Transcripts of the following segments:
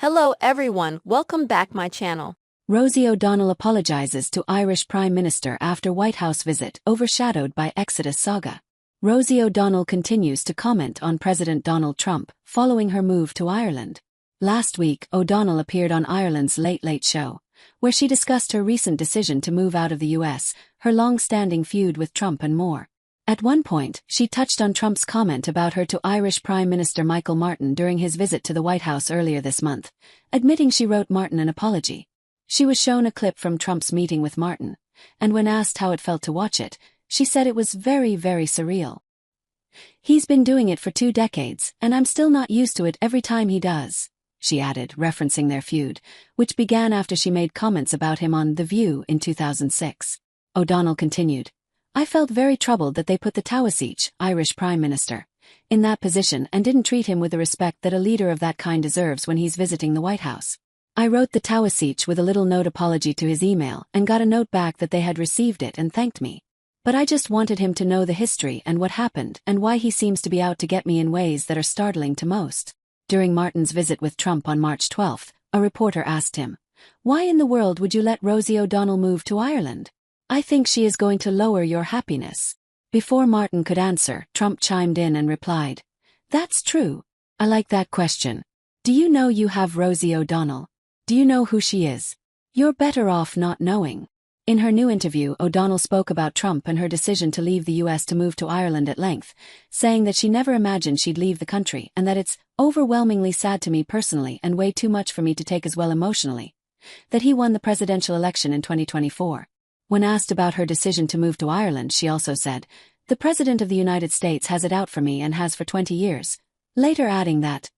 Hello everyone, welcome back my channel. Rosie O'Donnell apologizes to Irish Prime Minister after White House visit overshadowed by Exodus saga. Rosie O'Donnell continues to comment on President Donald Trump following her move to Ireland. Last week, O'Donnell appeared on Ireland's Late Late Show, where she discussed her recent decision to move out of the US, her long-standing feud with Trump and more. At one point, she touched on Trump's comment about her to Irish Prime Minister Michael Martin during his visit to the White House earlier this month, admitting she wrote Martin an apology. She was shown a clip from Trump's meeting with Martin, and when asked how it felt to watch it, she said it was very, very surreal. "He's been doing it for 2 decades, and I'm still not used to it every time he does," she added, referencing their feud, which began after she made comments about him on The View in 2006. O'Donnell continued, "I felt very troubled that they put the Taoiseach, Irish Prime Minister, in that position and didn't treat him with the respect that a leader of that kind deserves when he's visiting the White House. I wrote the Taoiseach with a little note apology to his email and got a note back that they had received it and thanked me. But I just wanted him to know the history and what happened and why he seems to be out to get me in ways that are startling to most." During Martin's visit with Trump on March 12, a reporter asked him, "Why in the world would you let Rosie O'Donnell move to Ireland? I think she is going to lower your happiness." Before Martin could answer, Trump chimed in and replied, "That's true. I like that question. Do you know you have Rosie O'Donnell? Do you know who she is? You're better off not knowing." In her new interview, O'Donnell spoke about Trump and her decision to leave the US to move to Ireland at length, saying that she never imagined she'd leave the country and that it's overwhelmingly sad to me personally and way too much for me to take as well emotionally, that he won the presidential election in 2024. When asked about her decision to move to Ireland, she also said, "The President of the United States has it out for me and has for 20 years, later adding that,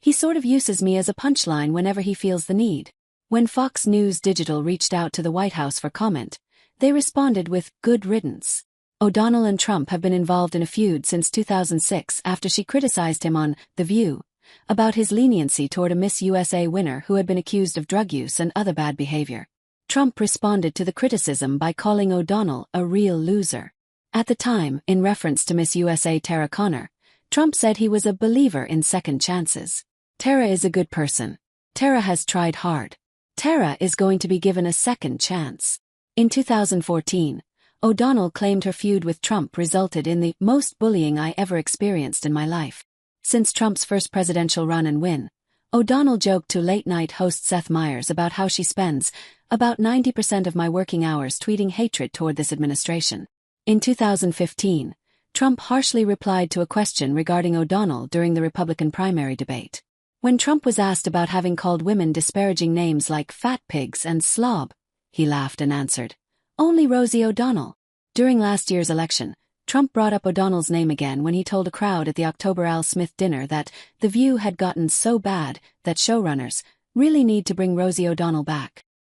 "He sort of uses me as a punchline whenever he feels the need." When Fox News Digital reached out to the White House for comment, they responded with, "Good riddance." O'Donnell and Trump have been involved in a feud since 2006 after she criticized him on The View about his leniency toward a Miss USA winner who had been accused of drug use and other bad behavior. Trump responded to the criticism by calling O'Donnell a real loser. At the time, in reference to Miss USA Tara Conner, Trump said he was a believer in second chances. "Tara is a good person. Tara has tried hard. Tara is going to be given a second chance." In 2014, O'Donnell claimed her feud with Trump resulted in the most bullying I ever experienced in my life. Since Trump's first presidential run and win, O'Donnell joked to late-night host Seth Meyers about how she spends about 90% of my working hours tweeting hatred toward this administration. In 2015, Trump harshly replied to a question regarding O'Donnell during the Republican primary debate. When Trump was asked about having called women disparaging names like fat pigs and slob, he laughed and answered, "Only Rosie O'Donnell." During last year's election, Trump brought up O'Donnell's name again when he told a crowd at the October Al Smith dinner that The View had gotten so bad that showrunners really need to bring Rosie O'Donnell back.